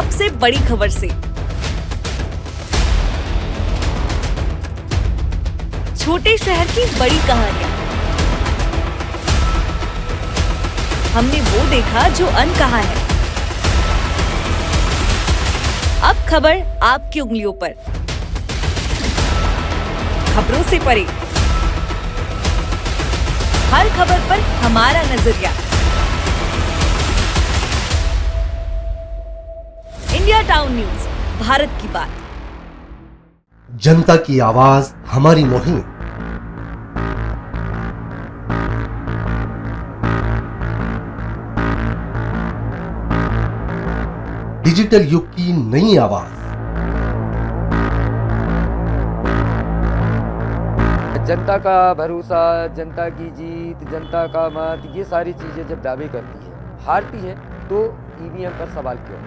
सबसे बड़ी खबर से। छोटे शहर की बड़ी कहानियां। हमने वो देखा जो अनकहा है। अब खबर आपकी उंगलियों पर। खबरों से परे, हर खबर पर हमारा नजरिया। इंडिया टाउन न्यूज, भारत की बात। जनता की आवाज हमारी मुहिम। डिजिटल युग की नई आवाज। जनता का भरोसा, जनता की जीत, जनता का मत, ये सारी चीजें जब दावे करती है, हारती है, तो ईवीएम पर सवाल क्यों?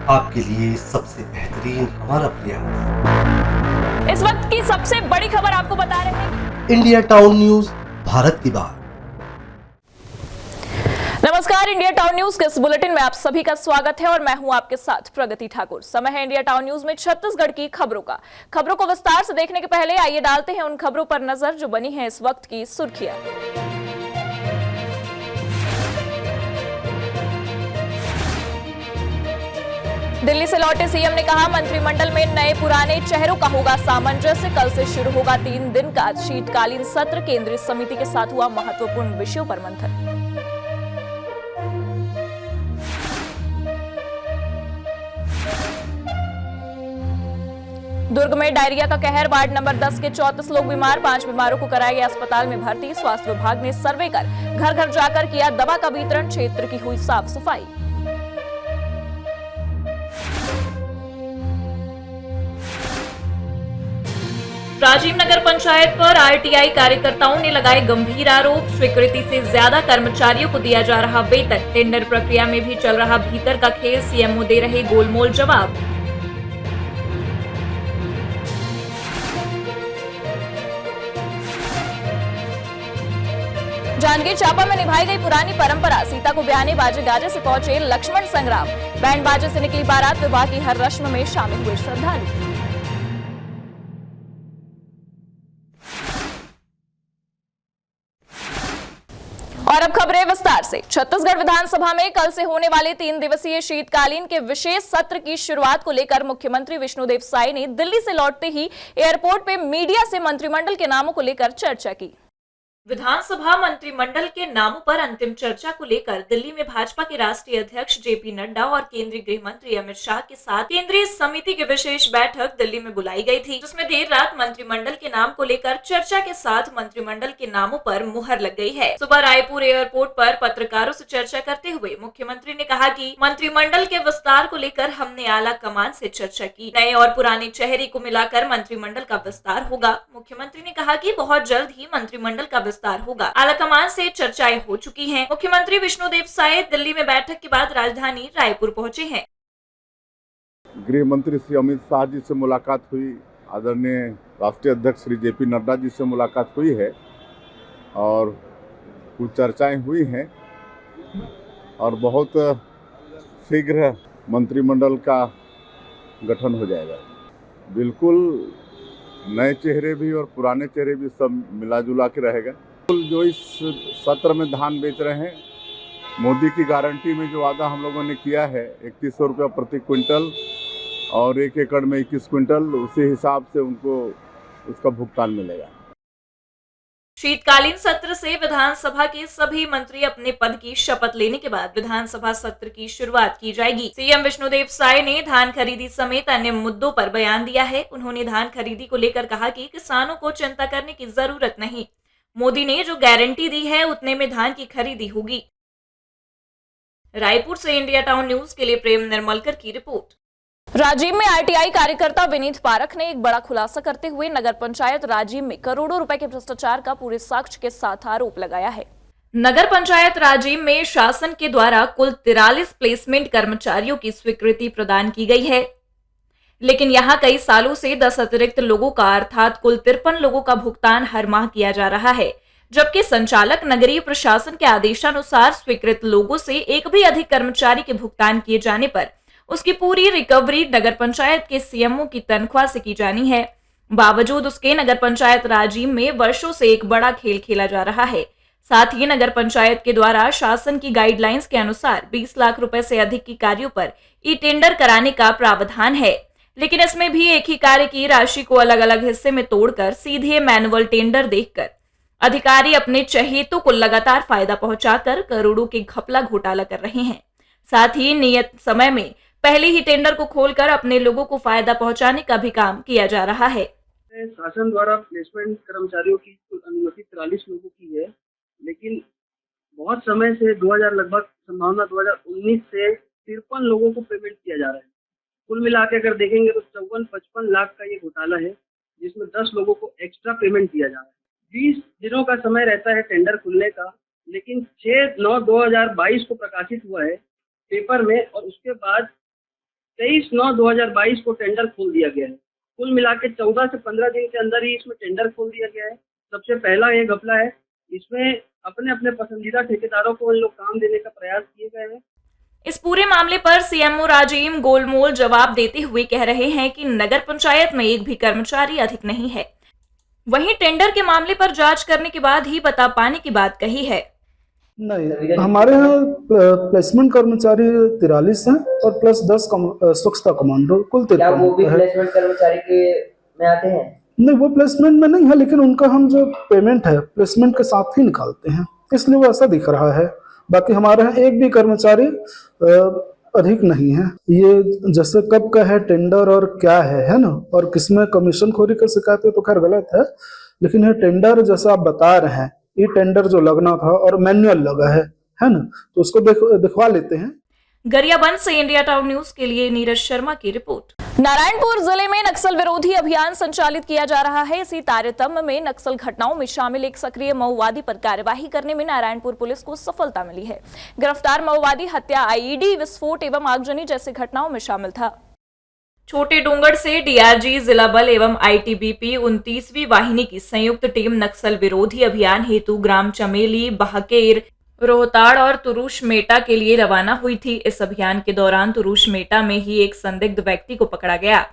आपके लिए सबसे बेहतरीन हमारा प्रयास। इस वक्त की सबसे बड़ी खबर आपको बता रहे हैं। इंडिया टाउन न्यूज, भारत की बात। नमस्कार, इंडिया टाउन न्यूज के इस बुलेटिन में आप सभी का स्वागत है और मैं हूं आपके साथ प्रगति ठाकुर। समय है इंडिया टाउन न्यूज में छत्तीसगढ़ की खबरों का। खबरों को विस्तार से देखने के पहले आइए डालते हैं उन खबरों पर नजर जो बनी है इस वक्त की सुर्खियां। दिल्ली से लौटे सीएम ने कहा, मंत्रिमंडल में नए पुराने चेहरों का होगा सामंजस्य। कल से शुरू होगा 3 दिन का शीतकालीन सत्र। केंद्रीय समिति के साथ हुआ महत्वपूर्ण विषयों पर मंथन। दुर्ग में डायरिया का कहर, वार्ड नंबर 10 के 34 लोग बीमार, 5 बीमारों को कराया गया अस्पताल में भर्ती। स्वास्थ्य विभाग ने सर्वे कर घर घर जाकर किया दवा का वितरण। क्षेत्र की हुई साफ सफाई। राजीव नगर पंचायत पर आरटीआई कार्यकर्ताओं ने लगाए गंभीर आरोप। स्वीकृति से ज्यादा कर्मचारियों को दिया जा रहा वेतन। टेंडर प्रक्रिया में भी चल रहा भीतर का खेल। सीएमओ दे रहे गोलमोल जवाब। जांजगीर चांपा में निभाई गई पुरानी परंपरा। सीता को ब्याहने बाजे गाजे से पहुंचे लक्ष्मण संग्राम। बैंड बाजे से निकली बारात। विवाह की हर रस्म में शामिल हुए श्रद्धालु। और अब खबरें विस्तार से। छत्तीसगढ़ विधानसभा में कल से होने वाले 3 दिवसीय शीतकालीन के विशेष सत्र की शुरुआत को लेकर मुख्यमंत्री विष्णुदेव साय ने दिल्ली से लौटते ही एयरपोर्ट पे मीडिया से मंत्रिमंडल के नामों को लेकर चर्चा की। विधानसभा मंत्रिमंडल के नामों पर अंतिम चर्चा को लेकर दिल्ली में भाजपा के राष्ट्रीय अध्यक्ष जेपी नड्डा और केंद्रीय गृह मंत्री अमित शाह के साथ केंद्रीय समिति की विशेष बैठक दिल्ली में बुलाई गई थी, जिसमें देर रात मंत्रिमंडल के नाम को लेकर चर्चा के साथ मंत्रिमंडल के नामों पर मुहर लग गई है। सुबह रायपुर एयरपोर्ट पर पत्रकारों से चर्चा करते हुए मुख्यमंत्री ने कहा कि मंत्रिमंडल के विस्तार को लेकर हमने आला कमान से चर्चा की। नए और पुराने चेहरे को मिलाकर मंत्रिमंडल का विस्तार होगा। मुख्यमंत्री ने कहा कि बहुत जल्द ही मंत्रिमंडल का विस्तार होगा। आलाकमान से चर्चाएं हो चुकी हैं। मुख्यमंत्री विष्णुदेव साय दिल्ली में बैठक के बाद राजधानी रायपुर पहुंचे हैं। गृह मंत्री श्री अमित शाह जी से मुलाकात हुई। आदरणीय राष्ट्रीय अध्यक्ष श्री जेपी नड्डा जी से मुलाकात हुई है और कुछ चर्चाएं हुई हैं और बहुत शीघ्र मंत्रिमंडल का गठन हो जाएगा। बिल्कुल नए चेहरे भी और पुराने चेहरे भी सब मिला जुला के रहेगा। जो इस सत्र में धान बेच रहे हैं, मोदी की गारंटी में जो वादा हम लोगों ने किया है 3100 रुपया प्रति क्विंटल और 1 एकड़ में 21 क्विंटल, उसी हिसाब से उनको उसका भुगतान मिलेगा। शीतकालीन सत्र से विधानसभा के सभी मंत्री अपने पद की शपथ लेने के बाद विधानसभा सत्र की शुरुआत की जाएगी। सीएम विष्णुदेव साय ने धान खरीदी समेत अन्य मुद्दों पर बयान दिया है। उन्होंने धान खरीदी को लेकर कहा कि किसानों को चिंता करने की जरूरत नहीं। मोदी ने जो गारंटी दी है उतने में धान की खरीदी होगी। रायपुर से इंडिया टाउन न्यूज के लिए प्रेम निर्मलकर की रिपोर्ट। राजीव में आरटीआई कार्यकर्ता विनीत पारख ने एक बड़ा खुलासा करते हुए नगर पंचायत राजीव में करोड़ों रुपए के भ्रष्टाचार का पूरे साक्ष्य के साथ आरोप लगाया है। नगर पंचायत राजीव में शासन के द्वारा कुल 43 प्लेसमेंट कर्मचारियों की स्वीकृति प्रदान की गई है, लेकिन यहां कई सालों से 10 अतिरिक्त लोगों का अर्थात कुल 53 लोगों का भुगतान हर माह किया जा रहा है, जबकि संचालक नगरीय प्रशासन के आदेशानुसार स्वीकृत लोगों से एक भी अधिक कर्मचारी के भुगतान किए जाने पर उसकी पूरी रिकवरी नगर पंचायत के सीएमओ की तनख्वाह से की जानी है। बावजूद उसके नगर पंचायत राजीव में वर्षों से एक बड़ा खेल खेला जा रहा है। साथ ही नगर पंचायत के द्वारा शासन की गाइडलाइंस के अनुसार 20 लाख रुपए से अधिक की कार्यों पर ई टेंडर कराने का प्रावधान है, लेकिन इसमें भी एक ही कार्य की राशि को अलग अलग हिस्से में तोड़कर सीधे मैनुअल टेंडर देखकर अधिकारी अपने चहेतों को लगातार फायदा पहुंचाकर करोड़ों के घपला घोटाला कर रहे हैं। साथ ही नियत समय में पहले ही टेंडर को खोलकर अपने लोगों को फायदा पहुंचाने का भी काम किया जा रहा है। शासन द्वारा प्लेसमेंट कर्मचारियों की कुल अनुमति 43 लोगों की है, लेकिन बहुत समय से 2000 लगभग संभावना 2019 से 53 लोगों को पेमेंट किया जा रहा है। कुल मिला के अगर देखेंगे तो 54-55 लाख का ये घोटाला है, जिसमें 10 लोगों को एक्स्ट्रा पेमेंट दिया जा रहा है। 20 दिनों का समय रहता है टेंडर खुलने का, लेकिन 6/9/2022 को प्रकाशित हुआ है पेपर में, और उसके बाद 23/9/2022 को टेंडर खोल दिया गया है। कुल मिला के 14 से 15 दिन के अंदर ही इसमें टेंडर खोल दिया गया है। सबसे पहला ये घपला है, इसमें अपने अपने पसंदीदा ठेकेदारों को इन लोग काम देने का प्रयास किए गए हैं। इस पूरे मामले पर सीएमओ राजीव गोलमोल जवाब देते हुए कह रहे हैं कि नगर पंचायत में एक भी कर्मचारी अधिक नहीं है। वहीं टेंडर के मामले पर जांच करने के बाद ही बता पाने की बात कही है। नहीं, हमारे यहाँ प्लेसमेंट कर्मचारी 43 हैं और प्लस 10 स्वच्छता कमांडो, कुल 53 वो भी प्लेसमेंट कर्मचारी के में आते हैं? नहीं, वो प्लेसमेंट में नहीं है, लेकिन उनका हम जो पेमेंट है प्लेसमेंट के साथ ही निकालते हैं, इसलिए वो ऐसा दिख रहा है। बाकी हमारे यहाँ एक भी कर्मचारी अधिक नहीं है। ये जैसे कब का है टेंडर और क्या है ना, और किसमें कमीशन खोरी का शिकायत है तो खैर गलत है, लेकिन ये टेंडर जैसा आप बता रहे हैं, ये टेंडर जो लगना था और मैनुअल लगा है ना, तो उसको दिखवा लेते हैं। गरियाबंद से इंडिया टाउन न्यूज के लिए नीरज शर्मा की रिपोर्ट। नारायणपुर जिले में नक्सल विरोधी अभियान संचालित किया जा रहा है। इसी तारतम्य में नक्सल घटनाओं में शामिल एक सक्रिय माओवादी पर कार्यवाही करने में नारायणपुर पुलिस को सफलता मिली है। गिरफ्तार माओवादी हत्या, आईईडी विस्फोट एवं आगजनी जैसी घटनाओं में शामिल था। छोटे डोंगड़ से डीआरजी, जिला बल एवं आईटीबीपी 29वीं वाहिनी की संयुक्त टीम नक्सल विरोधी अभियान हेतु ग्राम चमेली, बहकेर, रोहताड़ और तुरुष मेटा के लिए रवाना हुई थी। इस अभियान के दौरान तुरुष मेटा में ही एक संदिग्ध व्यक्ति को पकड़ा गया,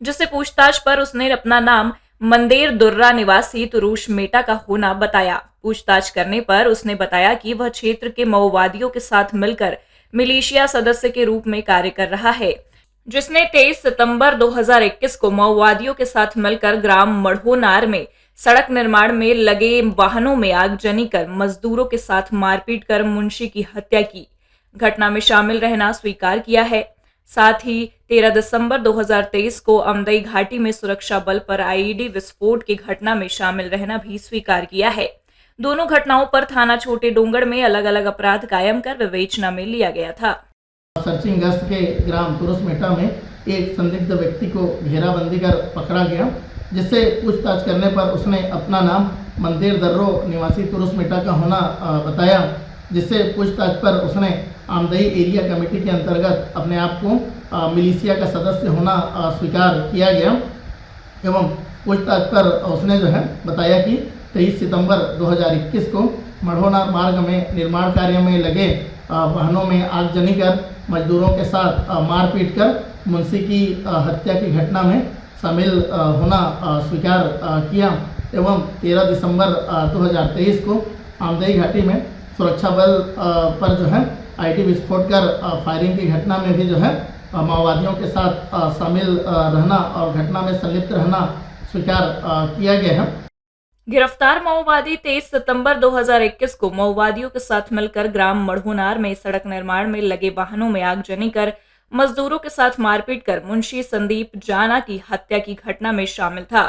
जिससे पूछताछ पर उसने अपना नाम मंदेर दुर्रा निवासी तुरुष मेटा का होना बताया। पूछताछ करने पर उसने बताया कि वह क्षेत्र के माओवादियों के साथ मिलकर मिलिशिया सदस्य के रूप में कार्य कर रहा है, जिसने 23 सितंबर 2021 को माओवादियों के साथ मिलकर ग्राम मढ़ोनार में सड़क निर्माण में लगे वाहनों में आगजनी कर मजदूरों के साथ मारपीट कर मुंशी की हत्या की घटना में शामिल रहना स्वीकार किया है। साथ ही 13 दिसंबर 2023 को अमदई घाटी में सुरक्षा बल पर आईईडी विस्फोट की घटना में शामिल रहना भी स्वीकार किया है। दोनों घटनाओं पर थाना छोटे डोंगड़ में अलग अलग अपराध कायम कर विवेचना में लिया गया था। सर्चिंग गश्त के ग्राम तुरुष मेटा में एक संदिग्ध व्यक्ति को घेराबंदी कर पकड़ा गया, जिससे पूछताछ करने पर उसने अपना नाम मंदिर दर्रो निवासी तुरुष मेटा का होना बताया, जिससे पूछताछ पर उसने आमदई एरिया कमेटी के अंतर्गत अपने आप को मिलिशिया का सदस्य होना स्वीकार किया गया। एवं पूछताछ पर उसने जो है बताया कि 23 सितंबर 2021 को मढ़ोनार मार्ग में निर्माण कार्य में लगे वाहनों में आगजनी कर मजदूरों के साथ मारपीट कर मुंशी की हत्या की घटना में शामिल होना स्वीकार किया। एवं 13 दिसंबर 2023 को आमदई घाटी में सुरक्षा बल पर जो है आईडी विस्फोट कर फायरिंग की घटना में भी जो है माओवादियों के साथ शामिल रहना और घटना में संलिप्त रहना स्वीकार किया गया है। गिरफ्तार माओवादी 23 सितंबर 2021 को माओवादियों के साथ मिलकर ग्राम मढ़ोनार में सड़क निर्माण में लगे वाहनों में आगजनी कर मजदूरों के साथ मारपीट कर मुंशी संदीप जाना की हत्या की घटना में शामिल था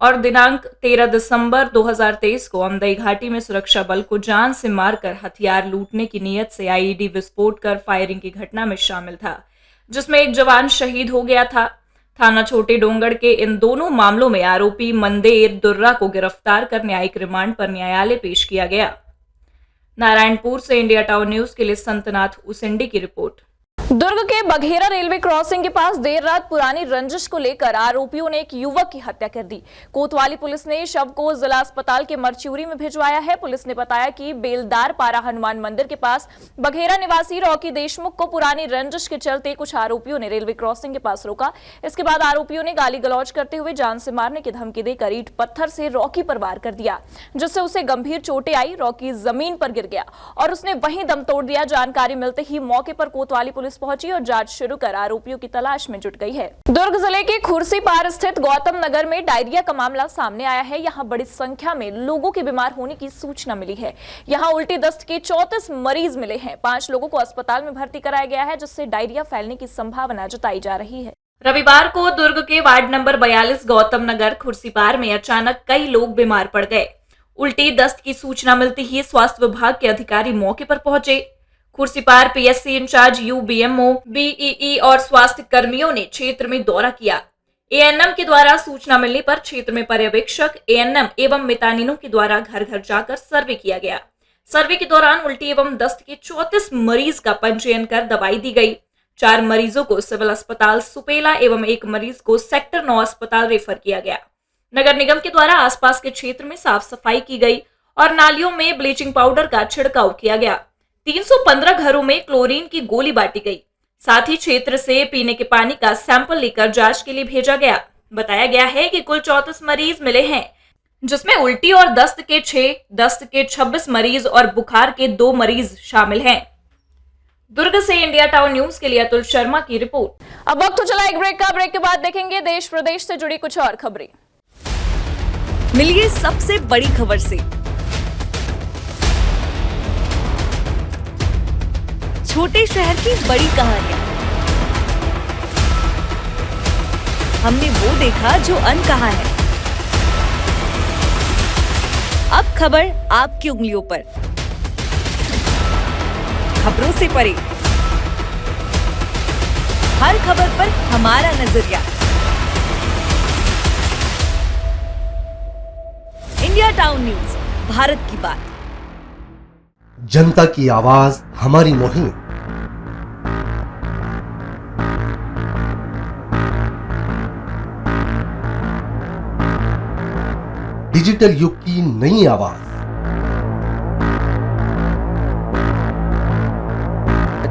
और दिनांक 13 दिसंबर 2023 को अमदई घाटी में सुरक्षा बल को जान से मारकर हथियार लूटने की नीयत से आईईडी विस्फोट कर फायरिंग की घटना में शामिल था, जिसमें एक जवान शहीद हो गया था। थाना छोटे डोंगड़ के इन दोनों मामलों में आरोपी मंदेर दुर्रा को गिरफ्तार कर न्यायिक रिमांड पर न्यायालय पेश किया गया। नारायणपुर से इंडिया टाउन न्यूज के लिए संतनाथ उसेंडी की रिपोर्ट। दुर्ग के बघेरा रेलवे क्रॉसिंग के पास देर रात पुरानी रंजिश को लेकर आरोपियों ने एक युवक की हत्या कर दी। कोतवाली पुलिस ने शव को जिला अस्पताल के मरच्यूरी में भिजवाया है। पुलिस ने बताया कि बेलदार पारा हनुमान मंदिर के पास बघेरा निवासी रॉकी देशमुख को पुरानी रंजिश के चलते कुछ आरोपियों ने रेलवे क्रॉसिंग के पास रोका। इसके बाद आरोपियों ने गाली गलौज करते हुए जान से मारने की धमकी देकर ईंट पत्थर से रॉकी पर वार कर दिया, जिससे उसे गंभीर चोटें आई। रॉकी जमीन पर गिर गया और उसने वहीं दम तोड़ दिया। जानकारी मिलते ही मौके पर कोतवाली पुलिस पहुंची और जांच शुरू कर आरोपियों की तलाश में जुट गई है। दुर्ग जिले के खुर्सीपार स्थित गौतम नगर में डायरिया का मामला सामने आया है। यहां बड़ी संख्या में लोगों के बीमार होने की सूचना मिली है। यहां उल्टी दस्त के 34 मरीज मिले हैं। 5 लोगों को अस्पताल में भर्ती कराया गया है, जिससे डायरिया फैलने की संभावना जताई जा रही है। रविवार को दुर्ग के वार्ड नंबर 42 गौतम नगर खुर्सीपार में अचानक कई लोग बीमार पड़ गए। उल्टी दस्त की सूचना मिलते ही स्वास्थ्य विभाग के अधिकारी मौके पर पहुंचे। खुर्सीपार पीएससी इंचार्ज यूबीएमओ, बीईई और स्वास्थ्य कर्मियों ने क्षेत्र में दौरा किया। एएनएम के द्वारा सूचना मिलने पर क्षेत्र में पर्यवेक्षक, एएनएम एवं मितानिनों के द्वारा घर घर जाकर सर्वे किया गया। सर्वे के दौरान उल्टी एवं दस्त के 34 मरीज का पंजीयन कर दवाई दी गई। 4 मरीजों को सिविल अस्पताल सुपेला एवं 1 मरीज को सेक्टर 9 अस्पताल रेफर किया गया। नगर निगम के द्वारा आसपास के क्षेत्र में साफ सफाई की गई और नालियों में ब्लीचिंग पाउडर का छिड़काव किया गया। 315 घरों में क्लोरीन की गोली बांटी गई। साथ ही क्षेत्र से पीने के पानी का सैंपल लेकर जांच के लिए भेजा गया। बताया गया है कि कुल 34 मरीज मिले हैं, जिसमें उल्टी और दस्त के 6, दस्त के 26 मरीज और बुखार के 2 मरीज शामिल हैं। दुर्ग से इंडिया टाउन न्यूज के लिए अतुल शर्मा की रिपोर्ट। अब वक्त तो चला एक ब्रेक का। ब्रेक के बाद देखेंगे देश प्रदेश से जुड़ी कुछ और खबरें। मिलिए सबसे बड़ी खबर से। छोटे शहर की बड़ी कहानियां। हमने वो देखा जो अनकहा है। अब खबर आपकी उंगलियों पर, खबरों से परे, हर खबर पर हमारा नजरिया। इंडिया टाउन न्यूज, भारत की बात। जनता की आवाज हमारी मुहिम। डिजिटल युग की नई आवाज।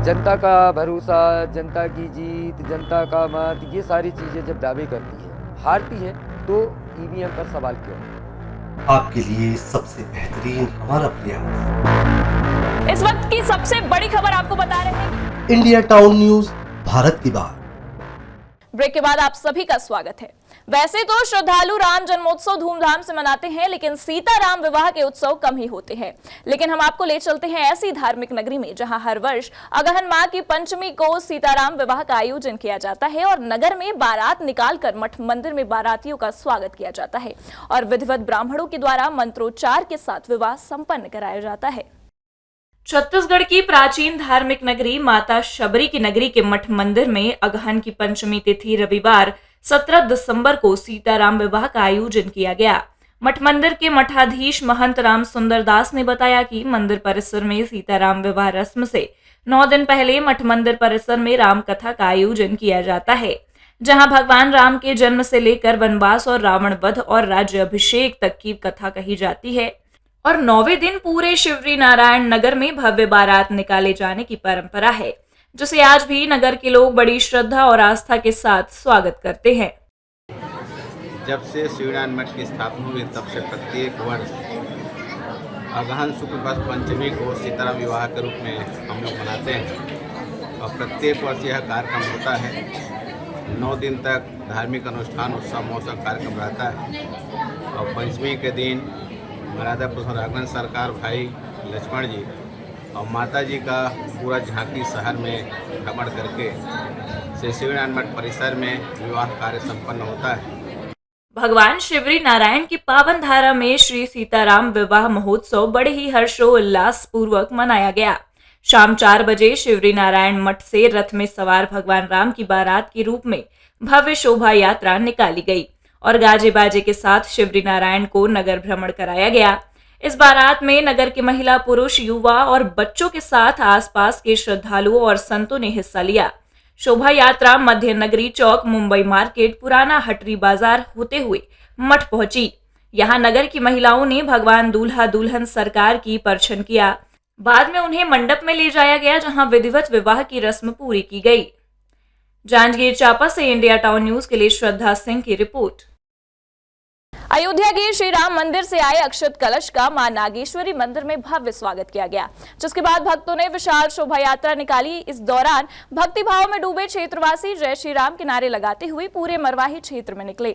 जनता का भरोसा, जनता की जीत, जनता का मत, ये सारी चीजें जब दावे करती है, हारती है, तो ईवीएम पर सवाल क्यों? आपके लिए सबसे बेहतरीन हमारा प्रयास। इस वक्त की सबसे बड़ी खबर आपको बता रहे हैं। इंडिया टाउन न्यूज, भारत की बात। ब्रेक के बाद आप सभी का स्वागत है। वैसे तो श्रद्धालु राम जन्मोत्सव धूमधाम से मनाते हैं, लेकिन सीताराम विवाह के उत्सव कम ही होते हैं। लेकिन हम आपको ले चलते हैं ऐसी धार्मिक नगरी में जहां हर वर्ष अगहन माह की पंचमी को सीताराम विवाह का आयोजन किया जाता है और नगर में बारात निकालकर मठ मंदिर में बारातियों का स्वागत किया जाता है और विधिवत ब्राह्मणों के द्वारा मंत्रोच्चार के साथ विवाह संपन्न कराया जाता है। छत्तीसगढ़ की प्राचीन धार्मिक नगरी माता शबरी की नगरी के मठ मंदिर में अगहन की पंचमी तिथि रविवार 17 दिसंबर को सीताराम विवाह का आयोजन किया गया। मठ मंदिर के मठाधीश महंत राम सुंदर दास ने बताया कि मंदिर परिसर में सीताराम विवाह रस्म से 9 दिन पहले मठ मंदिर परिसर में राम कथा का आयोजन किया जाता है, जहां भगवान राम के जन्म से लेकर वनवास और रावण वध और राज्य अभिषेक तक की कथा कही जाती है और 9वें दिन पूरे शिवरी नारायण नगर में भव्य बारात निकाले जाने की परंपरा है, जिसे आज भी नगर के लोग बड़ी श्रद्धा और आस्था के साथ स्वागत करते हैं। जब से शिवनारायण मठ की स्थापना हुई तब से प्रत्येक वर्ष अगहन शुक्ल पक्ष पंचमी को सीताराम विवाह के रूप में हम लोग मनाते हैं और प्रत्येक वर्ष यह कार्यक्रम होता है। 9 दिन तक धार्मिक अनुष्ठान, उत्सव महोत्सव कार्यक्रम रहता है और पंचमी के दिन मर्यादा पुरुषोत्तम राघवन सरकार भाई लक्ष्मण जी और माता जी का पूरा झांकी शहर में भ्रमण करके श्री शिवनारायण मठ परिसर में विवाह कार्य संपन्न होता है। भगवान शिवरी नारायण की पावन धारा में श्री सीताराम विवाह महोत्सव बड़े ही हर्षोल्लास पूर्वक मनाया गया। शाम 4 बजे शिवरी नारायण मठ से रथ में सवार भगवान राम की बारात के रूप में भव्य शोभा यात्रा निकाली गई और गाजे बाजे के साथ शिवरी नारायण को नगर भ्रमण कराया गया। इस बारात में नगर के महिला, पुरुष, युवा और बच्चों के साथ आसपास के श्रद्धालुओं और संतों ने हिस्सा लिया। शोभा यात्रा मध्य नगरी चौक, मुंबई मार्केट, पुराना हटरी बाजार होते हुए मठ पहुंची। यहां नगर की महिलाओं ने भगवान दूल्हा दुल्हन सरकार की परछन किया। बाद में उन्हें मंडप में ले जाया गया, जहां विधिवत विवाह की रस्म पूरी की गई। जांजगीर चांपा से इंडिया टाउन न्यूज के लिए श्रद्धा सिंह की रिपोर्ट। अयोध्या के श्री राम मंदिर से आए अक्षत कलश का मां नागेश्वरी मंदिर में भव्य स्वागत किया गया, जिसके बाद भक्तों ने विशाल शोभा यात्रा निकाली। इस दौरान भक्ति भाव में डूबे क्षेत्रवासी जय श्री राम के नारे लगाते हुए पूरे मरवाही क्षेत्र में निकले।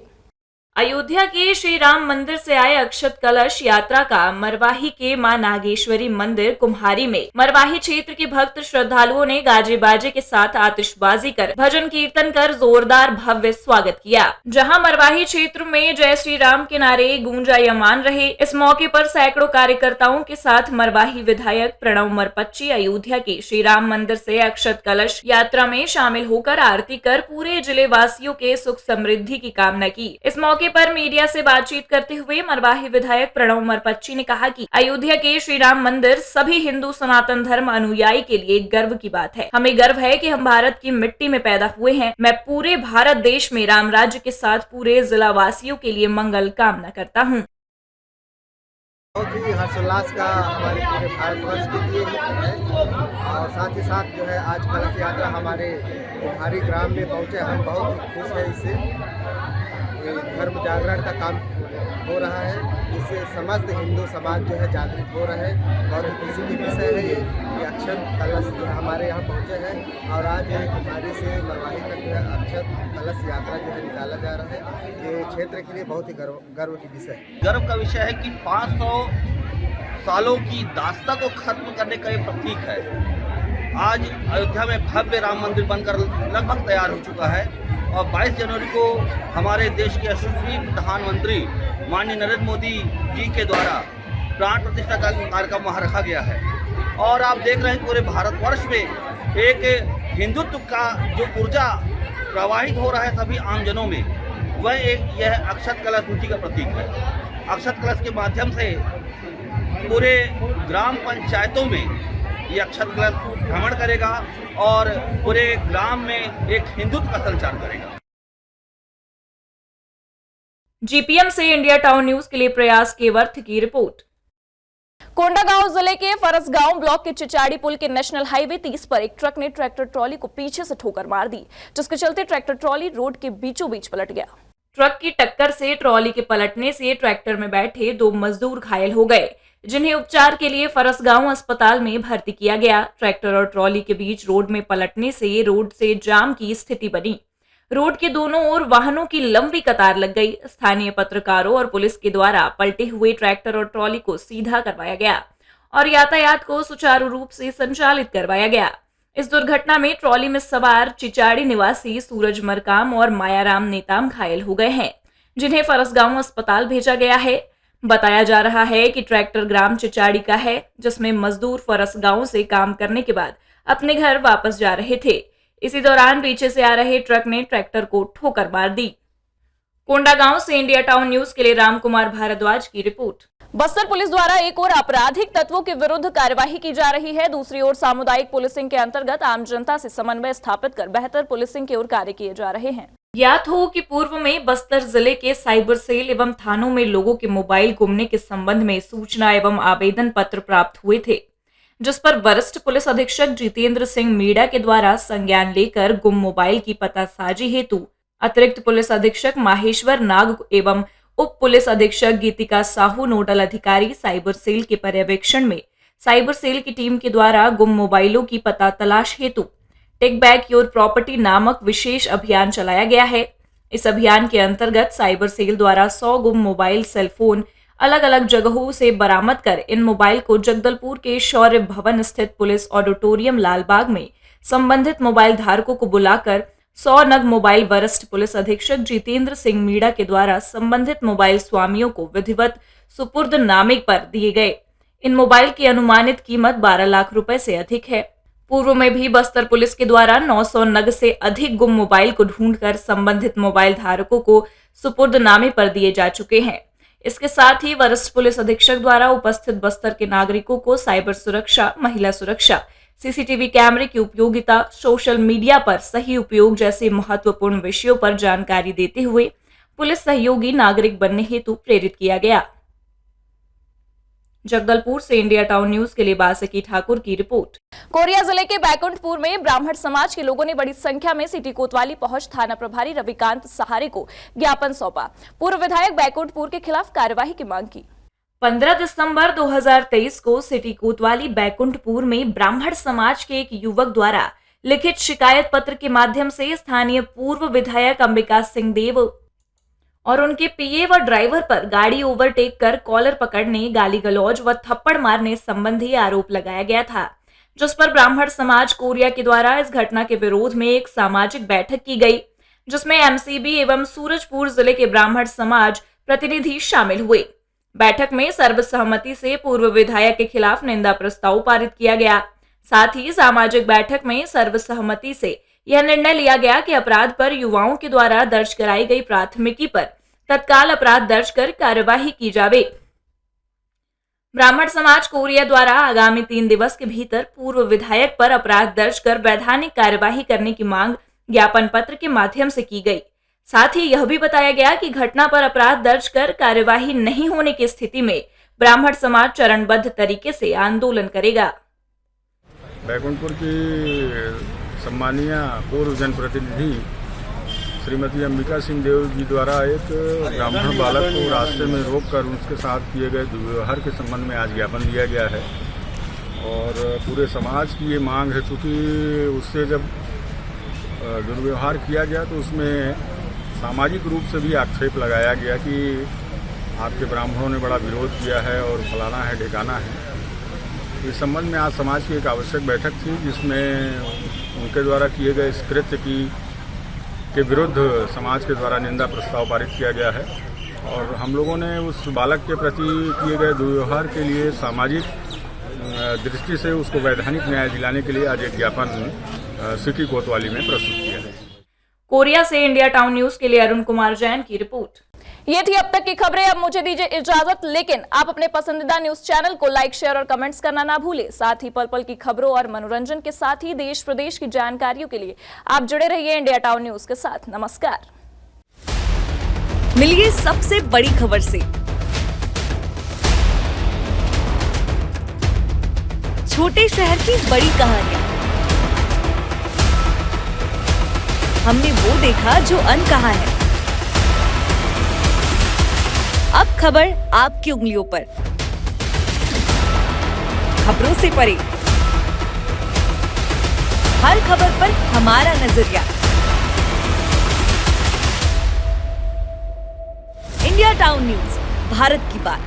अयोध्या के श्री राम मंदिर से आए अक्षत कलश यात्रा का मरवाही के मां नागेश्वरी मंदिर कुम्हारी में मरवाही क्षेत्र के भक्त श्रद्धालुओं ने गाजे बाजे के साथ आतिशबाजी कर भजन कीर्तन कर जोरदार भव्य स्वागत किया, जहां मरवाही क्षेत्र में जय श्री राम के नारे गूंजायमान रहे। इस मौके पर सैकड़ों कार्यकर्ताओं के साथ मरवाही विधायक प्रणव मरपच्ची अयोध्या के श्री राम मंदिर से अक्षत कलश यात्रा में शामिल होकर आरती कर पूरे जिले वासियों के सुख समृद्धि की कामना की। इस मौके पर मीडिया से बातचीत करते हुए मरवाही विधायक प्रणव मरपच्ची ने कहा कि अयोध्या के श्री राम मंदिर सभी हिंदू सनातन धर्म अनुयायी के लिए गर्व की बात है। हमें गर्व है कि हम भारत की मिट्टी में पैदा हुए हैं। मैं पूरे भारत देश में राम राज्य के साथ पूरे जिला वासियों के लिए मंगल कामना करता हूँ। बहुत ही हर्षोल्लास का हमारे पूरे भारतवर्ष के लिए है और साथ ही साथ जो है आज कलश यात्रा हमारे कुम्हारी ग्राम में पहुँचे। हम बहुत खुश हैं इससे। धर्म जागरण का काम हो रहा है, इससे समस्त हिंदू समाज जो है जागृत हो रहे हैं और खुशी की विषय है ये अक्षत कलश जो हमारे यहाँ पहुँचे हैं और आज कुम्हारी से मरवाही तक जो है अक्षत कलश यात्रा जो है निकाला जा रहा है। ये क्षेत्र के लिए बहुत ही गर्व की विषय है। गर्व का विषय है कि 500 सालों की दास्ता को खत्म करने का ये प्रतीक है। आज अयोध्या में भव्य राम मंदिर बनकर लगभग तैयार हो चुका है और 22 जनवरी को हमारे देश के यशस्वी प्रधानमंत्री माननीय नरेंद्र मोदी जी के द्वारा प्राण प्रतिष्ठा का कार्यक्रम वहाँ रखा गया है और आप देख रहे हैं पूरे भारतवर्ष में एक हिंदुत्व का जो ऊर्जा प्रवाहित हो रहा है सभी आमजनों में, वह एक यह अक्षत कलश ऊंची का प्रतीक है। अक्षत कलश के माध्यम से पूरे ग्राम पंचायतों में ये अक्षत कलश भ्रमण करेगा और पूरे ग्राम में एक हिंदुत्व का संचार करेगा। जीपीएम से इंडिया टाउन न्यूज के लिए प्रयास केवर्थ की रिपोर्ट। कोंडागांव जिले के फरसगांव ब्लॉक के चिचाड़ी पुल के नेशनल हाईवे 30 पर एक ट्रक ने ट्रैक्टर ट्रॉली को पीछे से ठोकर मार दी, जिसके चलते ट्रैक्टर ट्रॉली रोड के बीचों बीच पलट गया। ट्रक की टक्कर से ट्रॉली के पलटने से ट्रैक्टर में बैठे 2 मजदूर घायल हो गए, जिन्हें उपचार के लिए फरसगांव अस्पताल में भर्ती किया गया। ट्रैक्टर और ट्रॉली के बीच रोड में पलटने से रोड से जाम की स्थिति बनी। रोड के दोनों ओर वाहनों की लंबी कतार लग गई। स्थानीय पत्रकारों और पुलिस के द्वारा पलटे हुए ट्रैक्टर और ट्रॉली को सीधा करवाया गया और यातायात को सुचारू रूप से संचालित करवाया गया। इस दुर्घटना में ट्रॉली में सवार चिचाड़ी निवासी सूरज मरकाम और मायाराम नेताम घायल हो गए हैं, जिन्हें फरसगांव अस्पताल भेजा गया है। बताया जा रहा है कि ट्रैक्टर ग्राम चिचाड़ी का है, जिसमें मजदूर फरसगांव से काम करने के बाद अपने घर वापस जा रहे थे। इसी दौरान पीछे से आ रहे ट्रक ने ट्रैक्टर को ठोकर मार दी। कोंडागांव से इंडिया टाउन न्यूज के लिए रामकुमार भारद्वाज की रिपोर्ट। बस्तर पुलिस द्वारा एक ओर आपराधिक तत्वों के विरुद्ध कार्यवाही की जा रही है, दूसरी ओर सामुदायिक पुलिसिंग के अंतर्गत आम जनता से समन्वय स्थापित कर बेहतर पुलिसिंग की ओर कार्य किए जा रहे हैं। ज्ञात हो कि पूर्व में बस्तर जिले के साइबर सेल एवं थानों में लोगों के मोबाइल गुमने के संबंध में सूचना एवं आवेदन पत्र प्राप्त हुए थे, जिस पर वरिष्ठ पुलिस अधीक्षक जितेंद्र सिंह मीणा के द्वारा संज्ञान लेकर गुम मोबाइल की पतासाजी हेतु अतिरिक्त पुलिस अधीक्षक माहेश्वर नाग एवं उप पुलिस अधीक्षक गीतिका साहू नोडल अधिकारी साइबर सेल के पर्यवेक्षण में साइबर सेल की टीम के द्वारा गुम मोबाइलों की पता तलाश हेतु टेक बैक योर प्रॉपर्टी नामक विशेष अभियान चलाया गया है। इस अभियान के अंतर्गत साइबर सेल द्वारा 100 गुम मोबाइल सेलफोन अलग अलग जगहों से बरामद कर इन मोबाइल को जगदलपुर के शौर्य भवन स्थित पुलिस ऑडिटोरियम लालबाग में संबंधित मोबाइल धारकों को बुलाकर 100 नग मोबाइल वरिष्ठ पुलिस अधीक्षक जितेंद्र सिंह मीणा के द्वारा संबंधित मोबाइल स्वामियों को विधिवत सुपुर्द नामे पर दिए गए। इन मोबाइल की अनुमानित कीमत 12 लाख रुपए से अधिक है। पूर्व में भी बस्तर पुलिस के द्वारा 900 नग से अधिक गुम मोबाइल को ढूंढकर संबंधित मोबाइल धारकों को सुपुर्द नामे पर दिए जा चुके हैं। इसके साथ ही वरिष्ठ पुलिस अधीक्षक द्वारा उपस्थित बस्तर के नागरिकों को साइबर सुरक्षा, महिला सुरक्षा, सीसीटीवी कैमरे की उपयोगिता, सोशल मीडिया पर सही उपयोग जैसे महत्वपूर्ण विषयों पर जानकारी देते हुए पुलिस सहयोगी नागरिक बनने हेतु प्रेरित किया गया। जगदलपुर से इंडिया टाउन न्यूज के लिए बासकी ठाकुर की रिपोर्ट। कोरिया जिले के बैकुंठपुर में ब्राह्मण समाज के लोगों ने बड़ी संख्या में सिटी कोतवाली पहुंच थाना प्रभारी रविकांत सहारे को ज्ञापन सौंपा। पूर्व विधायक बैकुंठपुर के खिलाफ कार्यवाही की मांग की। 15 दिसंबर 2023 को सिटी कोतवाली बैकुंठपुर में ब्राह्मण समाज के एक युवक द्वारा लिखित शिकायत पत्र के माध्यम से स्थानीय पूर्व विधायक अंबिका सिंह देव और उनके पीए व ड्राइवर पर गाड़ी ओवरटेक कर कॉलर पकड़ने, गाली गलौज व थप्पड़ मारने संबंधी आरोप लगाया गया था, जिस पर ब्राह्मण समाज कोरिया के द्वारा इस घटना के विरोध में एक सामाजिक बैठक की गई, जिसमें एमसीबी एवं सूरजपुर जिले के ब्राह्मण समाज प्रतिनिधि शामिल हुए। बैठक में सर्वसहमति से पूर्व विधायक के खिलाफ निंदा प्रस्ताव पारित किया गया। साथ ही सामाजिक बैठक में सर्वसहमति से यह निर्णय लिया गया कि अपराध पर युवाओं के द्वारा दर्ज कराई गई प्राथमिकी पर तत्काल अपराध दर्ज कर कार्यवाही की जावे। ब्राह्मण समाज कोरिया द्वारा आगामी 3 दिवस के भीतर पूर्व विधायक पर अपराध दर्ज कर वैधानिक कार्यवाही करने की मांग ज्ञापन पत्र के माध्यम से की गई। साथ ही यह भी बताया गया कि घटना पर अपराध दर्ज कर कार्यवाही नहीं होने की स्थिति में ब्राह्मण समाज चरणबद्ध तरीके से आंदोलन करेगा। बैकुंठपुर की सम्मानीय पूर्व जनप्रतिनिधि श्रीमती अंबिका सिंह देव जी द्वारा एक ब्राह्मण बालक को रास्ते में रोककर उसके साथ किए गए दुर्व्यवहार के संबंध में आज ज्ञापन दिया गया है। और पूरे समाज की ये मांग है, क्योंकि उससे जब दुर्व्यवहार किया गया तो उसमें सामाजिक रूप से भी आक्षेप लगाया गया कि आपके ब्राह्मणों ने बड़ा विरोध किया है और फलाना है ढिकाना है। इस संबंध में आज समाज की एक आवश्यक बैठक थी, जिसमें उनके द्वारा किए गए इस कृत्य के विरुद्ध समाज के द्वारा निंदा प्रस्ताव पारित किया गया है। और हम लोगों ने उस बालक के प्रति किए गए दुर्व्यवहार के लिए सामाजिक दृष्टि से उसको वैधानिक न्याय दिलाने के लिए आज एक ज्ञापन सिटी कोतवाली में प्रस्तुत किया है। कोरिया से इंडिया टाउन न्यूज के लिए अरुण कुमार जैन की रिपोर्ट। ये थी अब तक की खबरें। अब मुझे दीजिए इजाजत, लेकिन आप अपने पसंदीदा न्यूज चैनल को लाइक, शेयर और कमेंट्स करना ना भूलें। साथ ही पल पल की खबरों और मनोरंजन के साथ ही देश प्रदेश की जानकारियों के लिए आप जुड़े रहिए इंडिया टाउन न्यूज के साथ। नमस्कार। मिलिए सबसे बड़ी खबर से, छोटे शहर की बड़ी कहानियां। हमने वो देखा जो अनकहा है। अब खबर आपकी उंगलियों पर, खबरों से परे, हर खबर पर हमारा नजरिया। इंडिया टाउन न्यूज, भारत की बात।